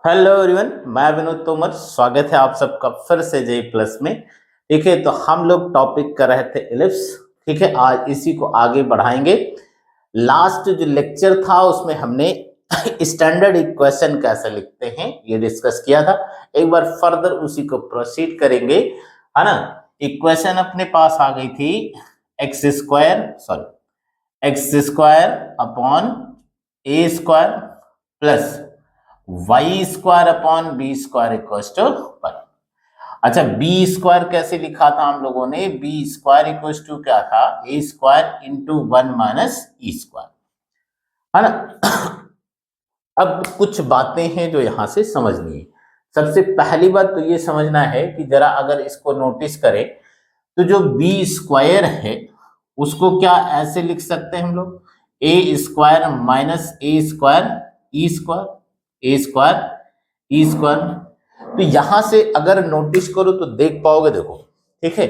Hello everyone, मैं विनोद तोमर। स्वागत है आप सबका फिर से जे प्लस में। ठीक है, तो हम लोग टॉपिक कर रहे थे एलिप्स। ठीक है, आज इसी को आगे बढ़ाएंगे। लास्ट जो लेक्चर था उसमें हमने स्टैंडर्ड इक्वेशन कैसे लिखते हैं ये डिस्कस किया था। एक बार फर्दर उसी को प्रोसीड करेंगे, है ना। इक्वेशन अपने पास आ गई थी x square upon a square plus y square upon b square equals to one. अच्छा, बी स्क्वायर कैसे लिखा था हम लोगों ने? बी स्क्वायर इक्वल्स टू क्या था? ए square into one minus e square, है ना। अब कुछ बातें हैं जो यहां से समझनी है। सबसे पहली बात तो ये समझना है कि जरा अगर इसको नोटिस करें तो जो बी स्क्वायर है उसको क्या ऐसे लिख सकते हैं हम लोग? ए square minus a square e square, a square e square. तो यहां से अगर नोटिस करो तो देख पाओगे, देखो। ठीक है,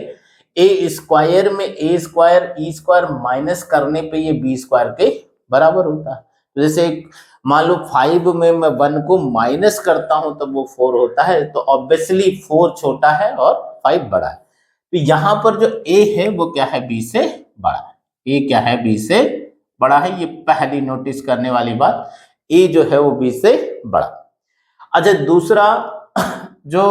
ए स्क्वायर में ए स्क्वायर ई स्क्वायर माइनस करने पे ये बी स्क्वायर के बराबर होता है। तो जैसे मान लो 5 में मैं 1 को माइनस करता हूं तब वो 4 होता है, तो ऑब्वियसली 4 छोटा है और 5 बड़ा है। तो यहां पर जो ए है वो क्या है? बी से बड़ा है। ए क्या है? बी से बड़ा है। ये पहली नोटिस करने वाली बात, ए जो है वो बी से बड़ा। अच्छा, दूसरा जो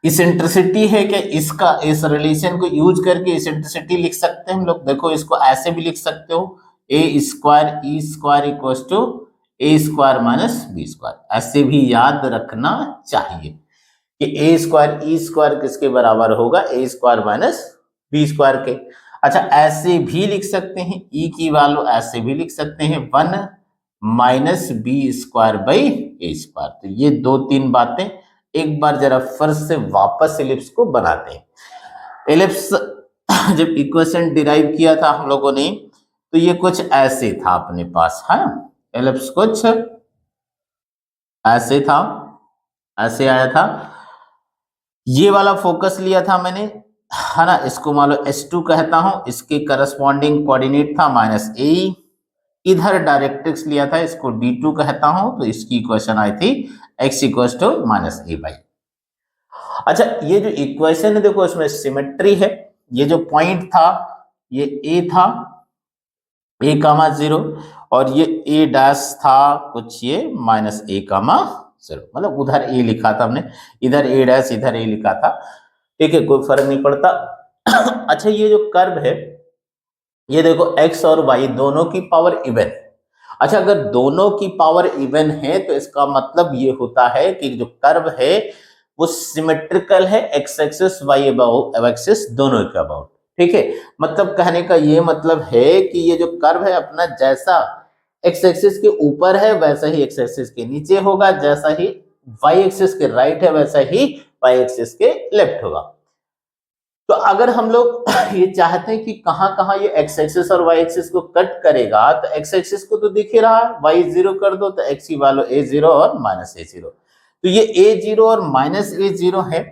इसेंट्रिसिटी है, क्या इसका इस रिलेशन को यूज करके इसेंट्रिसिटी लिख सकते हैं हम लोग? देखो, इसको ऐसे भी लिख सकते हो, a square e square equal to a square minus b square. ऐसे भी याद रखना चाहिए कि ए स्क्वायर ई स्क्वायर किसके बराबर होगा? ए स्क्वायर माइनस बी स्क्वायर के। अच्छा, ऐसे भी लिख सकते हैं, ई की वैल्यू ऐसे भी लिख सकते हैं, 1 minus b square by a square. तो ये दो तीन बातें एक बार जरा फिर से वापस एलिप्स को बनाते हैं। एलिप्स जब इक्वेशन डिराइव किया था हम लोगों ने तो ये कुछ ऐसे था अपने पास, है ना। एलिप्स कुछ ऐसे था, ऐसे आया था। ये वाला फोकस लिया था मैंने, है ना। इसको मान लो S2 कहता हूं, इसके करस्पॉन्डिंग कोऑर्डिनेट था माइनस ए। इधर डायरेक्ट्रिक्स लिया था, इसको D2 कहता हूं, तो इसकी इक्वेशन आई थी x equal to minus a by. अच्छा, ये जो इक्वेशन है देखो, इसमें सिमेट्री है। ये जो पॉइंट था ये ए था, ए कामा जीरो, और ये ए डैश था कुछ, ये माइनस ए कामा जीरो। मतलब उधर ए लिखा था हमने, इधर ए डैश, इधर ए लिखा था। ठीक है, कोई फर्क नहीं पड़ता। अच्छा, ये जो कर्व है ये देखो, x और y दोनों की पावर इवन है। अच्छा, अगर दोनों की पावर इवन है तो इसका मतलब ये होता है कि जो कर्व है वो सिमेट्रिकल है, एक्स एक्सिस वाई एक्सिस दोनों के अबाउट। ठीक है, मतलब कहने का ये मतलब है कि ये जो कर्व है अपना जैसा एक्स एक्सिस के ऊपर है वैसा ही एक्स एक्सिस के नीचे होगा, जैसा ही वाई एक्सिस के राइट है वैसा ही वाई एक्सिस के लेफ्ट होगा। तो अगर हम लोग ये चाहते हैं कि कहां कहां ये एक्स एक्सिस और वाई एक्सिस को कट करेगा, तो एक्स एक्सिस को तो दिख ही रहा है, वाई जीरो कर दो तो एक्स की वैल्यू ए जीरो और माइनस ए जीरो। तो ये ए जीरो और माइनस ए जीरो है।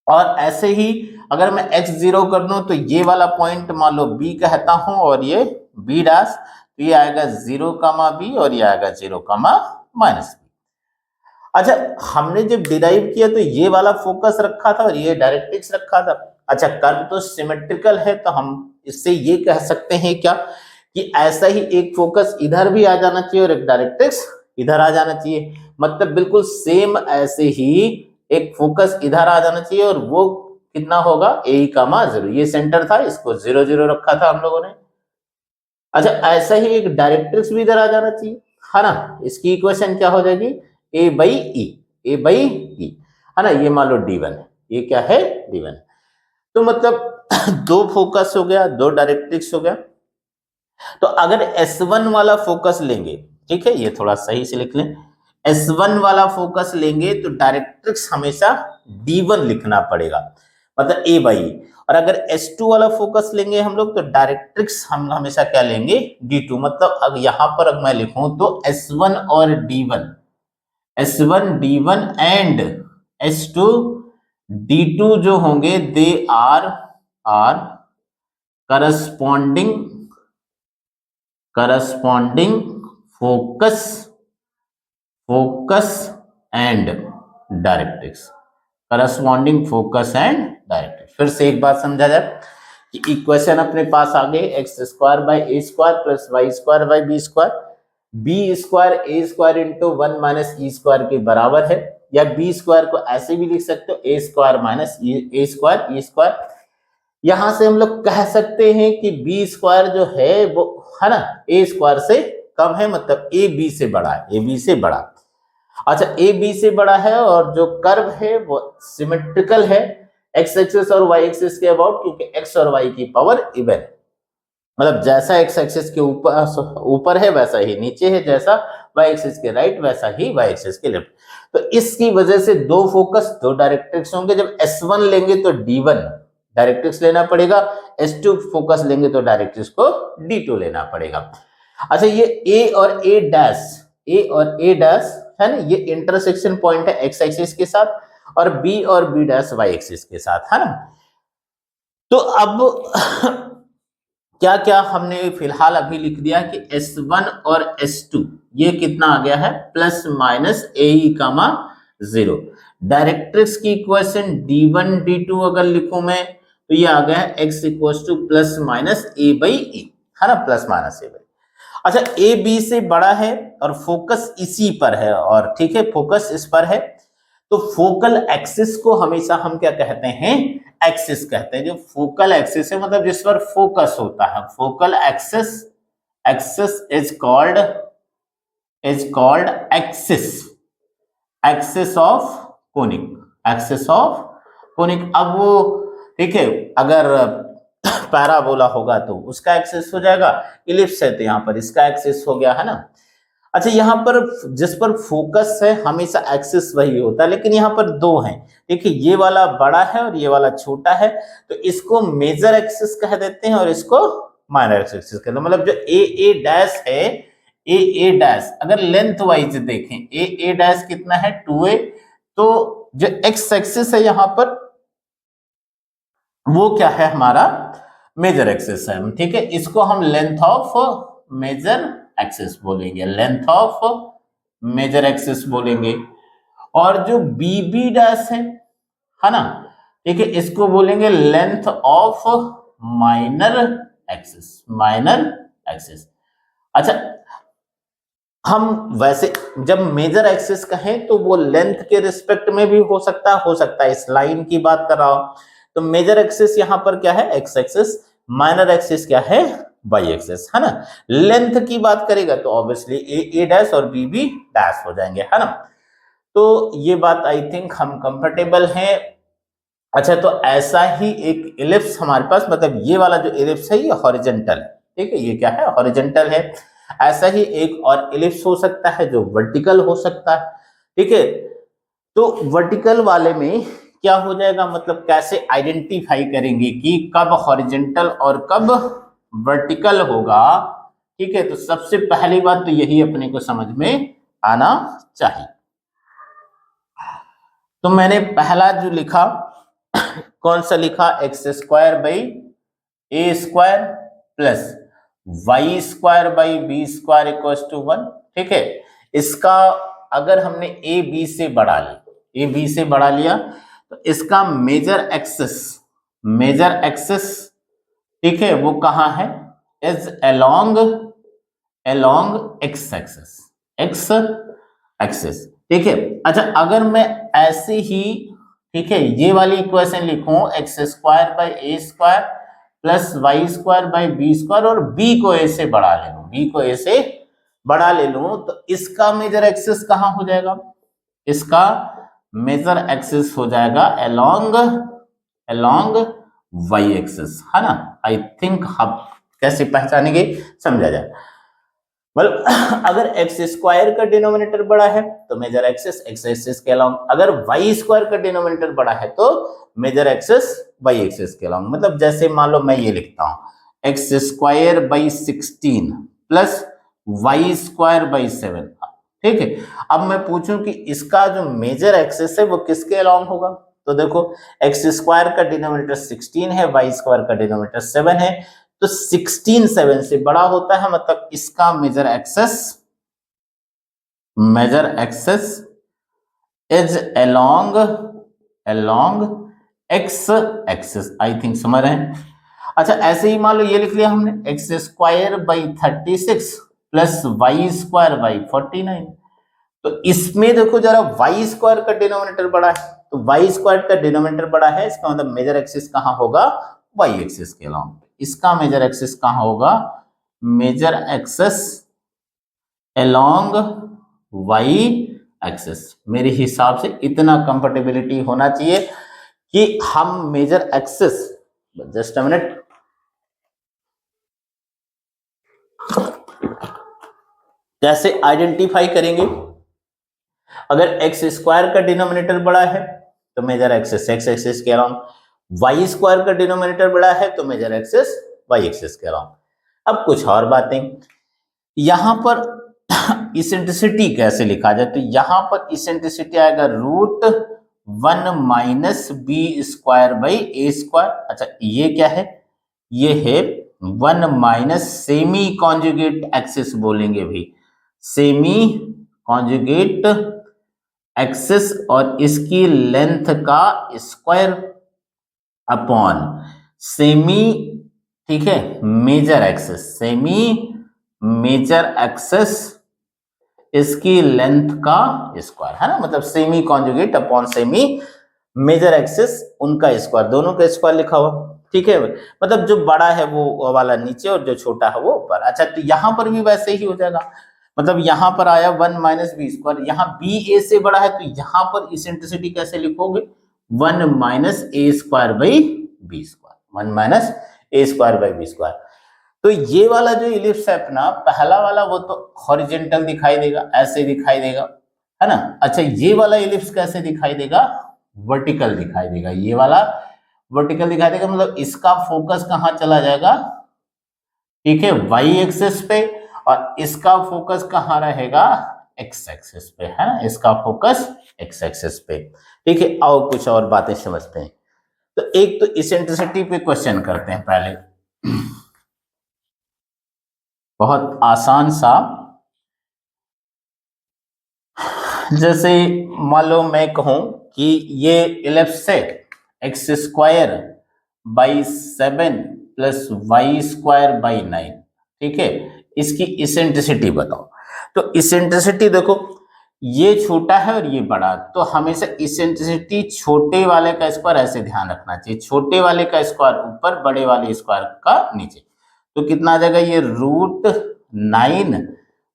और ऐसे ही अगर मैं एक्स जीरो कर दूं तो ये वाला पॉइंट मान लो बी कहता हूं, और ये बी डैश, तो ये आएगा जीरो कामा बी और ये आएगा जीरो कामा माइनस बी। अच्छा, हमने जब डिराइव किया तो ये वाला फोकस रखा था और ये डायरेक्ट्रिक्स रखा था। अच्छा, कर्व तो सिमेट्रिकल है तो हम इससे ये कह सकते हैं क्या कि ऐसा ही एक फोकस इधर भी आ जाना चाहिए और एक डायरेक्ट्रिक्स इधर आ जाना चाहिए। मतलब बिल्कुल सेम ऐसे ही एक फोकस इधर आ जाना चाहिए, और वो कितना होगा? ए कामा जीरो। ये सेंटर था, इसको जीरो जीरो रखा था हम लोगों ने। अच्छा, ऐसा ही एक डायरेक्ट्रिक्स भी इधर आ जाना चाहिए, है ना। इसकी इक्वेशन क्या हो जाएगी? ए बाई ई, ए बाई ई, है ना। ये मान लो D1 है, ये क्या है? D1। तो मतलब दो फोकस हो गया, दो डायरेक्ट्रिक्स हो गया। तो अगर S1 वाला फोकस लेंगे, ठीक है, ये थोड़ा सही से लिख लें, S1 वाला फोकस लेंगे तो डायरेक्ट्रिक्स हमेशा D1 लिखना पड़ेगा, मतलब ए बाई। और अगर S2 वाला फोकस लेंगे हम लोग तो डायरेक्ट्रिक्स हम हमेशा क्या लेंगे? D2। मतलब अब यहां पर अगर मैं लिखूं तो S1 और D1, S1 D1 and S2 D2 जो होंगे they are corresponding focus focus and directrix, corresponding focus and directrix. फिर से एक बात समझा जाए कि इक्वेशन अपने पास आ गई x square by a square plus y square by b square, b square a square into 1 minus e square के बराबर है, या बी स्क्वायर को ऐसे भी लिख सकते हो a square minus a square e square. यहां से हम लोग कह सकते हैं कि बी स्क्वायर जो है वो है ना ए स्क्वायर से कम है, मतलब ए बी से बड़ा है, ए बी से बड़ा। अच्छा ए बी से बड़ा है और जो कर्व है वो सिमेट्रिकल है एक्स एक्सिस और वाई एक्सिस के अबाउट, क्योंकि एक्स और वाई की पावर इवन है, मतलब जैसा एक्स एक्सिस के ऊपर है वैसा ही नीचे है, जैसा वाई एक्सिस के राइट वैसा ही वाई एक्सिस के लेफ्ट। तो इसकी वजह से दो फोकस दो डायरेक्ट्रिक्स होंगे। जब S1 लेंगे तो D1 डायरेक्ट्रिक्स लेना पड़ेगा, S2 फोकस लेंगे तो डायरेक्ट्रिक्स को D2 लेना पड़ेगा। अच्छा ये A और A डैश है ना, ये इंटरसेक्शन पॉइंट है एक्स एक्सिस के साथ, और B और B डैश वाई एक्सिस के साथ, है ना। तो अब क्या क्या हमने फिलहाल अभी लिख दिया कि S1 और S2 ये कितना आ गया है plus minus a comma 0। Directrix की इक्वेशन D1 D2 अगर लिखूं मैं तो ये आ गया है x equal to plus minus a by a, है ना, प्लस माइनस ए बाई। अच्छा ए बी से बड़ा है और फोकस इसी पर है, और ठीक है फोकस इस पर है, तो फोकल एक्सिस को हमेशा हम क्या कहते हैं, एक्सिस कहते हैं। जो फोकल एक्सिस है मतलब जिस पर फोकस होता है, focal axis, axis is called axis, axis of conic, axis of conic. अब वो ठीक है अगर पैराबोला होगा तो उसका एक्सिस हो जाएगा, इलिप्स है तो यहाँ पर इसका एक्सिस हो गया, है ना। अच्छा यहाँ पर जिस पर फोकस है हमेशा एक्सिस वही होता है, लेकिन यहाँ पर दो हैं, देखिए ये वाला बड़ा है और ये वाला छोटा है, तो इसको मेजर एक्सिस कह देते हैं और इसको माइनर एक्सिस कहते हैं। मतलब जो ए डैश है, ए डैश अगर लेंथ वाइज देखें ए डैश कितना है 2a, तो जो एक्स एक्सिस है यहाँ पर वो क्या है हमारा मेजर एक्सिस है, ठीक है। इसको हम लेंथ ऑफ मेजर एक्सिस बोलेंगे, लेंथ ऑफ मेजर एक्सिस बोलेंगे। और जो बी डैश है ना, ठीक है, इसको बोलेंगे length of minor axis, minor axis. अच्छा हम वैसे जब मेजर एक्सिस कहें तो वो लेंथ के रिस्पेक्ट में भी हो सकता है इस लाइन की बात कर रहा हूं, तो मेजर एक्सिस यहां पर क्या है एक्स एक्सिस, माइनर एक्सिस क्या है वाई एक्सिस, है ना। लेंथ की बात करेगा तो ऑब्वियसली ए डैश और बी डैश हो जाएंगे, है ना। तो ये बात आई थिंक हम कंफर्टेबल हैं। अच्छा तो ऐसा ही एक इलिप्स हमारे पास, मतलब ये वाला जो इलिप्स है ये हॉरिजॉन्टल है, ठीक है, ये क्या है हॉरिजॉन्टल है। ऐसा ही एक और इलिप्स हो सकता है जो वर्टिकल हो सकता है, ठीक है। तो वर्टिकल वाले में क्या हो जाएगा, मतलब कैसे आइडेंटिफाई करेंगे कि कब हॉरिजॉन्टल और कब वर्टिकल होगा, ठीक है। तो सबसे पहली बात तो यही अपने को समझ में आना चाहिए। तो मैंने पहला जो लिखा कौन सा लिखा, x square by a square plus y square by b square equal to 1, ठीक है। इसका अगर हमने ए बी से बढ़ा लिया, ए बी से बढ़ा लिया तो इसका मेजर एक्सिस ठीक है वो कहां है, इज अलोंग एक्स एक्सिस, ठीक है। अच्छा अगर मैं ऐसे ही ठीक है ये वाली इक्वेशन लिखूं x square by a square plus y square by b square और बी को ए से बढ़ा ले लूं, बी को ए से बढ़ा ले लूं, तो इसका मेजर एक्सिस कहां हो जाएगा, इसका मेजर एक्सिस हो जाएगा अलोंग वाई एक्सिस, है ना। आई थिंक हम कैसे पहचानेंगे समझा जाए। मतलब अगर एक्स स्क्वायर का डिनोमिनेटर बड़ा है तो मेजर एक्सिस एक्स एक्सिस के अलोंग, अगर वाई स्क्वायर का डिनोमिनेटर बड़ा है तो मेजर एक्सिस वाई एक्सिस के अलोंग। मतलब जैसे मान लो मैं ये लिखता हूं x square by 16 plus y square by 7, ठीक है। अब मैं पूछूं कि इसका जो मेजर एक्सिस है वो किसके अलोंग होगा, तो देखो एक्स स्क्वायर का डिनोमिनेटर 16 है, वाई स्क्वायर का डिनोमिनेटर 7 है, तो 16 7 से बड़ा होता है, मतलब इसका major axis major axes is along x axis, I think समझ रहे हैं। अच्छा ऐसे ही मान लो ये लिख लिया हमने x square by 36 plus y square by 49। तो इसमें देखो जरा वाई स्क्वायर का डिनोमिनेटर बड़ा है, तो वाई स्क्वायर का डिनोमिनेटर बड़ा है, इसका मतलब मेजर एक्सिस कहां होगा, वाई एक्सिस के अलोंग। इसका मेजर एक्सिस कहां होगा, major axis along y axis. मेरे हिसाब से इतना कंफर्टेबिलिटी होना चाहिए कि हम major axis, just a minute, कैसे आइडेंटिफाई करेंगे। अगर एक्स स्क्वायर का डिनोमिनेटर बड़ा है तो मेजर एक्सिस एक्स एक्सिस के अराउंड, वाई स्क्वायर का डिनोमिनेटर बड़ा है तो मेजर एक्सिस वाई एक्सिस के अराउंड। अब कुछ और बातें, यहां पर इसेंट्रिसिटी कैसे लिखा जाए, तो यहां पर इसेंट्रिसिटी आएगा root 1 minus b square by a square. अच्छा ये क्या है, ये है 1 माइनस सेमी कॉन्जुगेट एक्सिस बोलेंगे भी, सेमी कॉन्जुगेट एक्सिस और इसकी लेंथ का स्क्वायर अपॉन सेमी, ठीक है, major axis, semi major axis इसकी लेंथ का स्क्वायर, है ना, मतलब semi conjugate upon semi major axis उनका स्क्वायर, दोनों का स्क्वायर लिखा हुआ, ठीक है। मतलब जो बड़ा है वो वाला नीचे और जो छोटा है वो ऊपर। अच्छा तो यहां पर भी वैसे ही हो जाएगा, मतलब यहां पर आया 1 माइनस बी स्क्वायर, यहाँ बी ए से बड़ा है तो यहां पर इसेंट्रिसिटी कैसे लिखोगे, 1 minus a square by b square, 1 minus a square by b square. तो ये वाला जो इलिप्स है अपना पहला वाला वो तो हॉरिजेंटल दिखाई देगा, ऐसे दिखाई देगा, है ना। अच्छा ये वाला इलिप्स कैसे दिखाई देगा, वर्टिकल दिखाई देगा, ये वाला वर्टिकल दिखाई देगा, मतलब इसका फोकस कहां चला जाएगा, ठीक है, वाई एक्सिस पे, और इसका फोकस कहां रहेगा, एक्स एक्सिस पे, है ना, इसका फोकस एक्स एक्सिस पे, ठीक है। आओ कुछ और बातें समझते हैं। तो एक तो इसेंट्रिसिटी पे क्वेश्चन करते हैं पहले, बहुत आसान सा, जैसे मान लो मैं कहूं कि ये इलिप्स है x square by 7 plus y square by 9, ठीक है, इसकी इसेंट्रिसिटी बताओ। तो इसेंट्रिसिटी देखो ये छोटा है और ये बड़ा, तो हमेशा इसेंट्रिसिटी छोटे वाले का स्क्वायर, ऐसे ध्यान रखना चाहिए, छोटे वाले का स्क्वायर ऊपर, बड़े वाले स्क्वायर का नीचे। तो कितना आ जाएगा ये रूट 9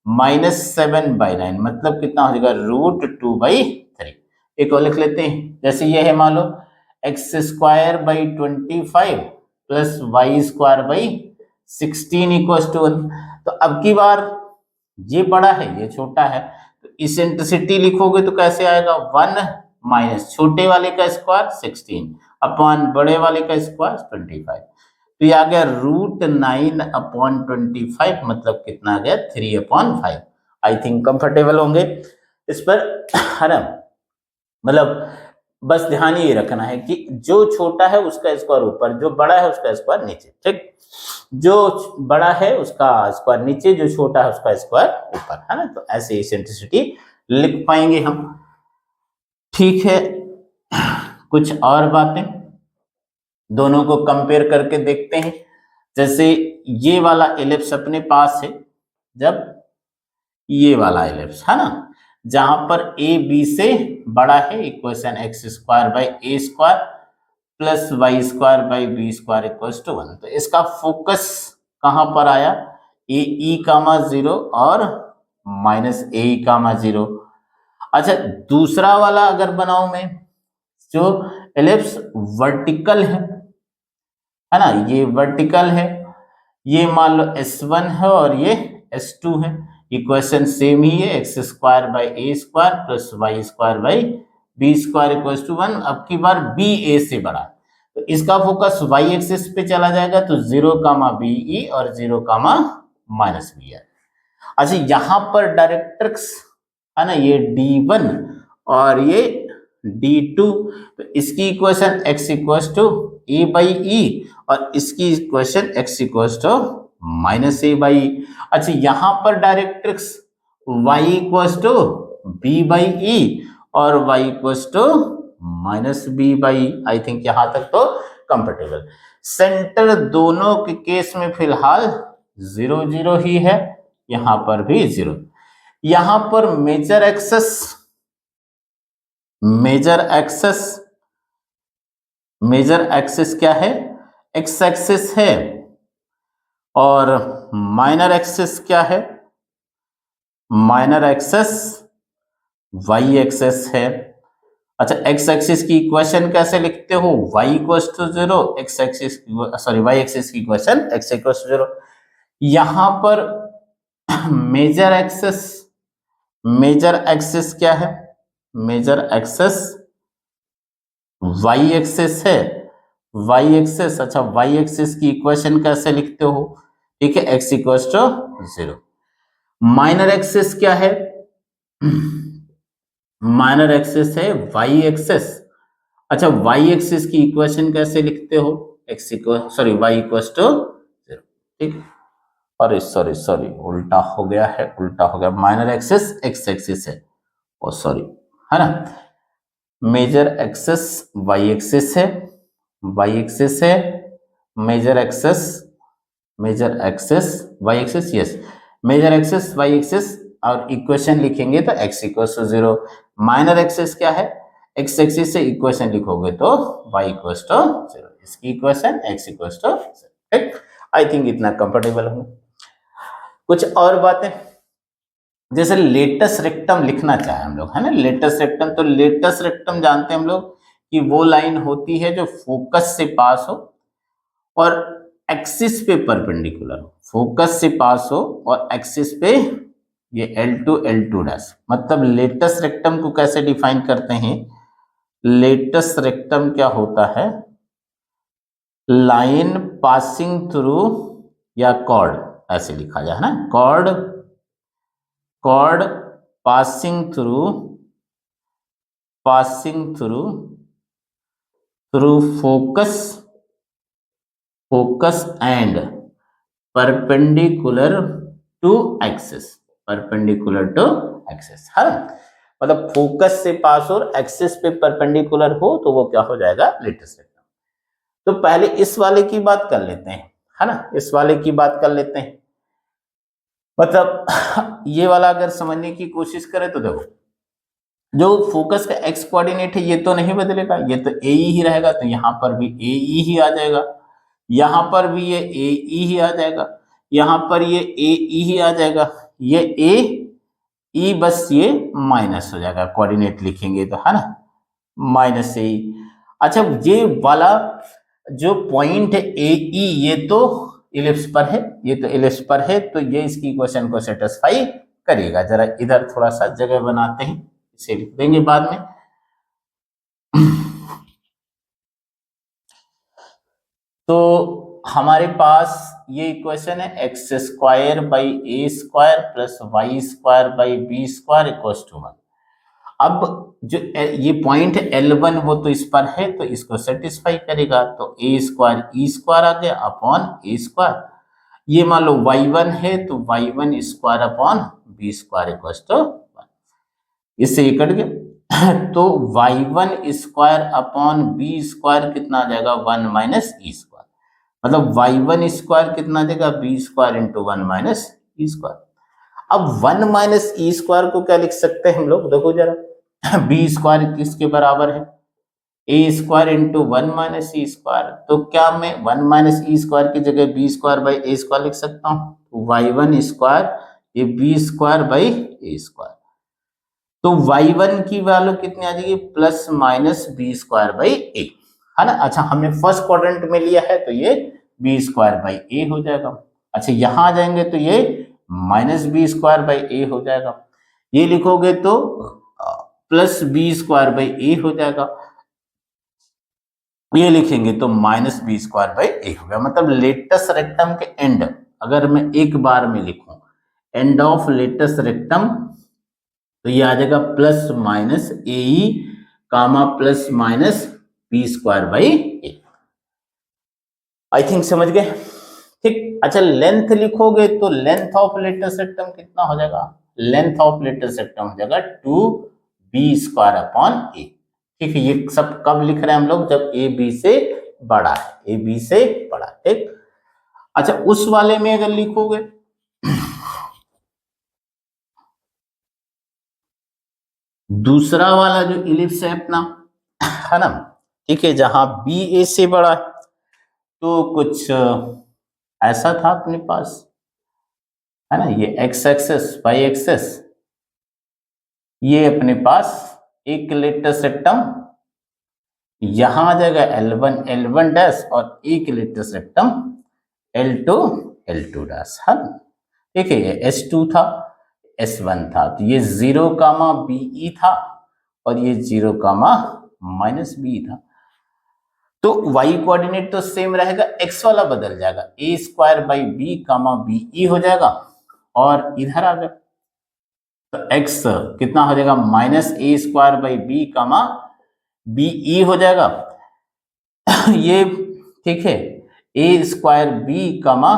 माइनस 7 बाई 9, मतलब कितना हो जाएगा रूट 2 बाई 3। एक और लिख लेते हैं, जैसे ये है मान लो x square by 25 plus y square by 16 equal to 1। तो अब की बार ये बड़ा है ये छोटा है, तो इसेंट्रिसिटी लिखोगे तो कैसे आएगा, 1 माइनस छोटे वाले का स्क्वायर 16 अपॉन बड़े वाले का स्क्वायर 25। तो ये आ गया रूट 9 अपॉन 25, मतलब कितना आ गया 3 अपॉन 5। आई थिंक कंफर्टेबल होंगे इस पर, है ना। मतलब बस ध्यान ये रखना है कि जो छोटा है उसका स्क्वायर ऊपर, जो बड़ा है उसका स्क्वायर नीचे, ठीक, जो बड़ा है उसका स्क्वायर नीचे, जो छोटा है उसका स्क्वायर ऊपर, है ना। तो ऐसे इसेंट्रिसिटी लिख पाएंगे हम, ठीक है। कुछ और बातें दोनों को कंपेयर करके देखते हैं। जैसे ये वाला इलिप्स अपने पास है, जब ये वाला इलिप्स, है ना, जहां पर ए बी से बड़ा है, equation x square by a square plus y square by b square equal to 1। तो इसका फोकस कहां पर आया, ए ई कामा 0 और माइनस ए ई कामा 0। अच्छा दूसरा वाला अगर बनाऊं मैं, जो इलिप्स वर्टिकल है ना, ये वर्टिकल है, ये मान लो S1 है और ये S2 है, इक्वेशन सेम ही है, x square by a square plus y square by b square equal to 1। अब की बार बी ए से बड़ा, तो इसका फोकस वाई एक्सिस पे चला जाएगा, तो 0 कामा बी ई और 0 कामा माइनस बी है। अच्छा यहां पर डायरेक्ट्रिक्स है ना, ये D1 और ये D2, तो इसकी equation x equal to a by e और इसकी equation x equal to minus a by. अच्छा यहां पर directrix y equals to b by e और y equals to minus b by. I think यहां तक तो कंफर्टेबल। सेंटर दोनों के केस में फिलहाल 0 0 ही है, यहां पर भी 0। यहां पर मेजर एक्सेस क्या है? एक्स एक्सिस है, और माइनर एक्सेस क्या है? माइनर एक्सेस वाई एक्सेस है। अच्छा, एक्स एक्सिस की इक्वेशन कैसे लिखते हो? y equals to 0, x axis sorry y axis की इक्वेशन x इक्वल्स टू 0। यहां पर मेजर एक्सेस क्या है? मेजर एक्सेस y एक्सेस है, y एक्सेस। अच्छा, y एक्सेस की इक्वेशन कैसे लिखते हो? ठीक है, x equals to 0। Minor axes क्या है? माइनर एक्सेस है y एक्सेस। अच्छा, y एक्सिस की इक्वेशन कैसे लिखते हो? x equal sorry y equals to 0। ठीक, अरे सॉरी उल्टा हो गया। माइनर एक्सेस x एक्सिस है, ओ सॉरी, है ना। मेजर एक्सेस y एक्सिस है, major axes y axis, yes, major axes y axis, और इक्वेशन लिखेंगे तो x equals to 0। Minor axes क्या है? x एक्सिस से इक्वेशन लिखोगे तो y इक्वल्स टू 0, इसकी इक्वेशन x इक्वल्स टू 0। ठीक, आई थिंक इतना कंफर्टेबल होगा। कुछ और बातें, जैसे लेटस रेक्टम लिखना चाहे हम लोग, है ना, लेटस रेक्टम, तो लेटस रेक्टम जानते हैं हम लोग कि वो लाइन होती है जो फोकस से पास हो और एक्सिस पे परपेंडिकुलर हो, फोकस से पास हो और एक्सिस पे ये L2 L2 डैश। मतलब लेटस रेक्टम को कैसे डिफाइन करते हैं? लेटस रेक्टम क्या होता है? लाइन पासिंग थ्रू या कॉर्ड, ऐसे लिखा जाए, है ना, chord passing through focus and perpendicular to axis, है ना। मतलब फोकस से पास और एक्सिस पे परपेंडिकुलर हो तो वो क्या हो जाएगा? Latus rectum. तो पहले इस वाले की बात कर लेते हैं, है ना, इस वाले की बात कर लेते हैं। मतलब ये वाला अगर समझने की कोशिश करें तो देखो, जो फोकस का एक्स कोऑर्डिनेट है ये तो नहीं बदलेगा, ये तो ए ही रहेगा, तो यहां पर भी ए ही आ जाएगा, यहां पर भी ये ए ही आ जाएगा, यहां पर ये ए ही आ जाएगा, ये ए ई, बस ये माइनस हो जाएगा, कोऑर्डिनेट लिखेंगे तो, है ना, माइनस ए। अच्छा, ये वाला जो पॉइंट है ए ई, ये तो इलिप्स पर है, तो ये इसकी इक्वेशन को सेटिस्फाई करेगा। जरा इधर थोड़ा सा जगह बनाते हैं, इसे लिख देंगे बाद में। तो हमारे पास ये इक्वेशन है x square by a square plus y square by b square equals to 1। अब जो ये पॉइंट है L1 वो तो इस पर है, तो इसको सेटिस्फाई करेगा, तो ए स्क्वायर ई स्क्वायर आ गया अपॉन ए स्क्वायर। ये मान लो y1 है तो y1 square upon b square equals to 1। इससे ये कट गया तो y1 square upon b square कितना आ जाएगा? 1 माइनस ई स्क्वायर। मतलब y1 स्क्वायर कितना देगा? B square into 1 minus e square. अब 1 माइनस ई स्क्वायर को क्या लिख सकते हैं हम लोग? देखो जरा, बी स्क्वायर किसके बराबर है? A square into 1 minus e square. तो क्या मैं 1 माइनस ई स्क्वायर की जगह b square by a square लिख सकता हूँ? y1 स्क्वायर ये b square by a square. तो y1 की वैल्यू कितनी आ जाएगी? Plus minus b square by a, है ना। अच्छा, हमने फर्स्ट क्वाड्रेंट में लिया है तो ये बी स्क्वायर बाई ए हो जाएगा। अच्छा, यहां आ जाएंगे तो ये माइनस बी स्क्वायर बाई ए हो जाएगा। ये लिखोगे तो प्लस बी स्क्वायर बाई ए हो जाएगा, ये लिखेंगे तो माइनस बी स्क्वायर बाई ए हो गया। मतलब लेटस रेक्टम के एंड, अगर मैं एक बार में लिखूं एंड ऑफ लेटस रेक्टम, तो ये आ जाएगा plus minus a comma plus minus b square by a. I think समझ गए? ठीक। अच्छा, लेंथ लिखोगे तो लेंथ ऑफ लेटस रेक्टम कितना हो जाएगा? लेंथ ऑफ लेटेस्ट रेक्टम हो जाएगा 2b² अपॉन ए। ठीक है, ये सब कब लिख रहे हैं हम लोग, जब ए बी से बड़ा है, ए बी से बड़ा। ठीक, अच्छा उस वाले में अगर लिखोगे दूसरा वाला जो इलिप्स है अपना, है ना, ठीक है, जहां बी ए से बड़ा है, तो कुछ ऐसा था अपने पास, है ना, ये एक्स एक्सेस वाई एक्सेस, ये अपने पास एक लेटेस्ट रेक्टम यहां आ जाएगा L1 L1 डैश और एक latus rectum L2 L2 dash, है ना। ठीक है, ये S2 था, S1 था, तो ये 0 कामा BE था और ये 0 कामा माइनस बी था। तो y कोऑर्डिनेट तो सेम रहेगा, x वाला बदल जाएगा, a² by b comma BE हो जाएगा और इधर आ गया तो x कितना हो जाएगा, -a² by b comma BE हो जाएगा। ये ठीक है, a² b कामा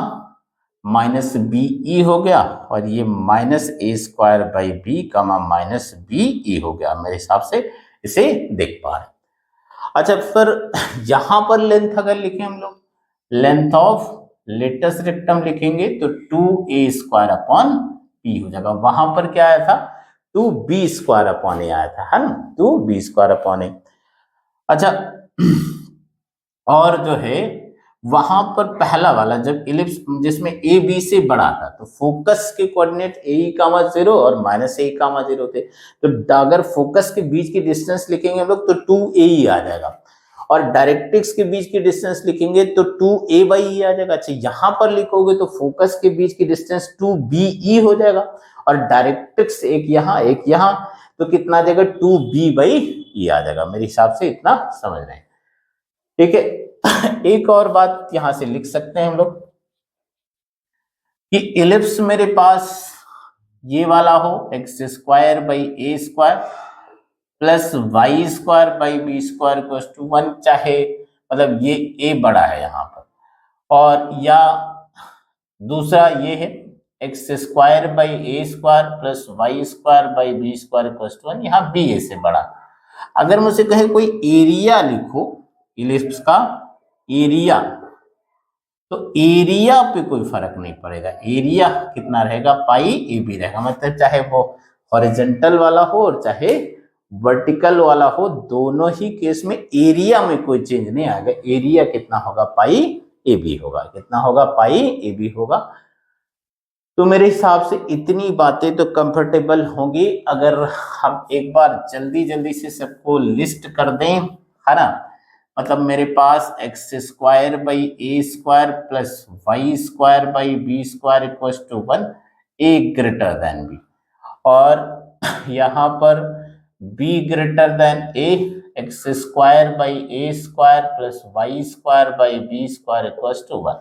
-BE हो गया और ये -a² by b comma -BE हो गया। मेरे हिसाब से इसे देख पा रहे। अच्छा फिर यहां पर लेंथ अगर लिखें हम लोग, लेंथ ऑफ लेटेस्ट रेक्टम लिखेंगे तो 2a² अपॉन p हो जाएगा। वहां पर क्या आया था, 2b² अपॉन ए आया था, है ना, 2b² अपॉन ए। अच्छा और जो है वहां पर पहला वाला जब इलिप्स जिसमें ए बी से बड़ा था तो फोकस के कोऑर्डिनेट a,0 और -a,0 थे, तो अगर फोकस के बीच की डिस्टेंस लिखेंगे हम लोग तो 2a आ जाएगा और डायरेक्ट्रिक्स के बीच की डिस्टेंस लिखेंगे तो 2a/e आ जाएगा। अच्छा यहाँ पर लिखोगे तो फोकस के बीच की डिस्टेंस 2be हो जाएगा और डायरेक्ट्रिक्स एक यहाँ तो कितना आ जाएगा, 2b/e आ जाएगा। मेरे हिसाब से इतना समझ रहे हैं। ठीक है, एक और बात यहां से लिख सकते हैं हम लोग कि इलिप्स मेरे पास ये वाला हो x² by a² plus y² by b² equals to 1, चाहे मतलब ये a बड़ा है यहाँ पर, और या दूसरा ये है x² by a² plus y² by b² equals to 1, यहाँ b a से बड़ा। अगर मुझसे कहे कोई एरिया लिखो इलिप्स का एरिया, तो एरिया पे कोई फर्क नहीं पड़ेगा, एरिया कितना रहेगा, पाई ए बी रहेगा। मतलब चाहे वो हॉरिजॉन्टल वाला हो और चाहे वर्टिकल वाला हो, दोनों ही केस में एरिया में कोई चेंज नहीं आएगा। एरिया कितना होगा, पाई ए बी होगा। कितना होगा, पाई ए बी होगा। तो मेरे हिसाब से इतनी बातें तो कंफर्टेबल होंगी अगर हम एक बार जल्दी जल्दी से सबको लिस्ट कर दें, है ना। मतलब मेरे पास x² by a² plus y² by b² equals to 1, a greater than b, और यहाँ पर b greater than a, x² by a² plus y² by b² equals to 1।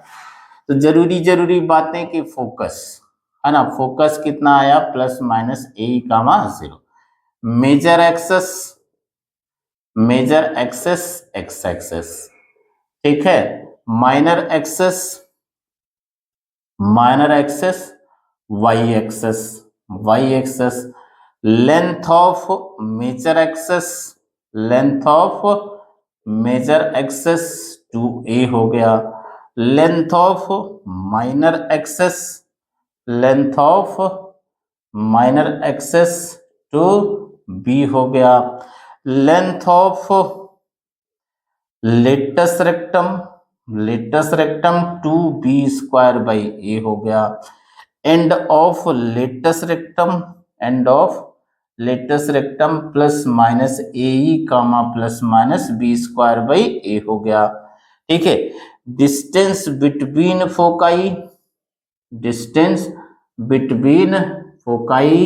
तो जरूरी बातें कि फोकस, है ना, फोकस कितना आया, ±a,0। Major access x axis, ठीक है, minor axis y axis, length of major axis 2a हो गया, length of minor access 2b हो गया, length of latus rectum 2b² by a हो गया, end of latus rectum plus minus a comma plus minus b² by a हो गया। ठीक है, डिस्टेंस बिटवीन फोकाई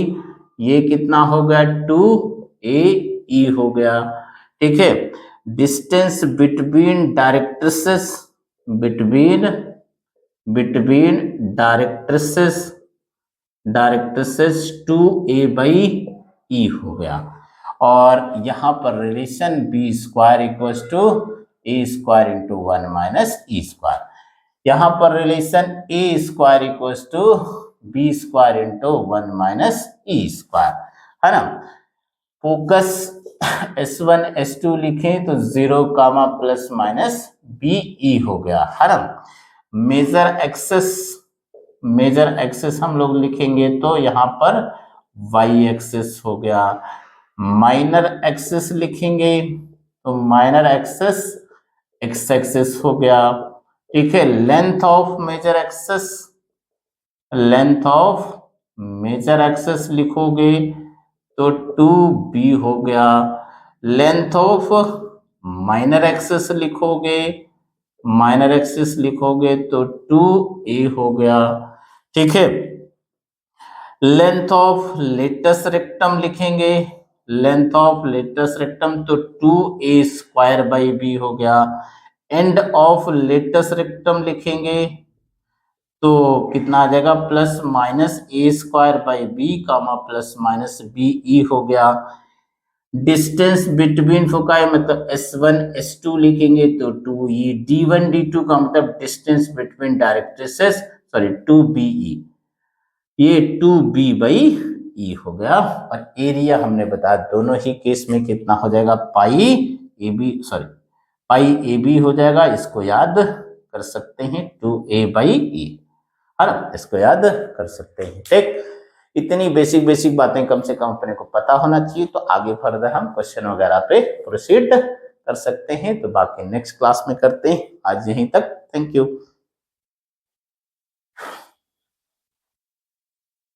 ये कितना हो गया, 2a हो गया। ठीक है, डिस्टेंस बिटवीन डायरेक्ट्रिसेस 2a/e हो गया, और यहाँ पर relation b² equals to a² into 1 minus e²। यहाँ पर relation a² equals to b square into 1 minus e square, है ना। फोकस S1 S2 लिखें तो 0 comma plus minus b e हो गया, है ना। मेजर एक्सेस हम लोग लिखेंगे तो यहाँ पर y एक्सेस हो गया। माइनर एक्सेस लिखेंगे तो माइनर एक्सेस x एक्सेस हो गया, ठीक है। लेंथ ऑफ मेजर एक्सेस लिखोगे तो 2b हो गया। लेंथ ऑफ माइनर एक्सेस लिखोगे तो 2a हो गया, ठीक है। लेंथ ऑफ लेटस रेक्टम लिखेंगे, तो 2a स्क्वायर बाई b हो गया। एंड ऑफ लेटस रेक्टम लिखेंगे तो कितना आ जाएगा, plus minus a square by b comma plus minus b e हो गया। डिस्टेंस बिटवीन फोकाई मतलब S1 S2 लिखेंगे तो 2e, D1 D2 का मतलब distance between directrices, sorry 2BE, ये 2b बाई ई हो गया। और एरिया हमने बताया दोनों ही केस में कितना हो जाएगा, पाई ए बी हो जाएगा। इसको याद कर सकते हैं 2a बाई ई, है ना, इसको याद कर सकते हैं, ठीक। इतनी बेसिक बातें कम से कम अपने को पता होना चाहिए, तो आगे फर्दर हम क्वेश्चन वगैरह पे प्रोसीड कर सकते हैं। तो बाकी नेक्स्ट क्लास में करते हैं, आज यहीं तक, थैंक यू।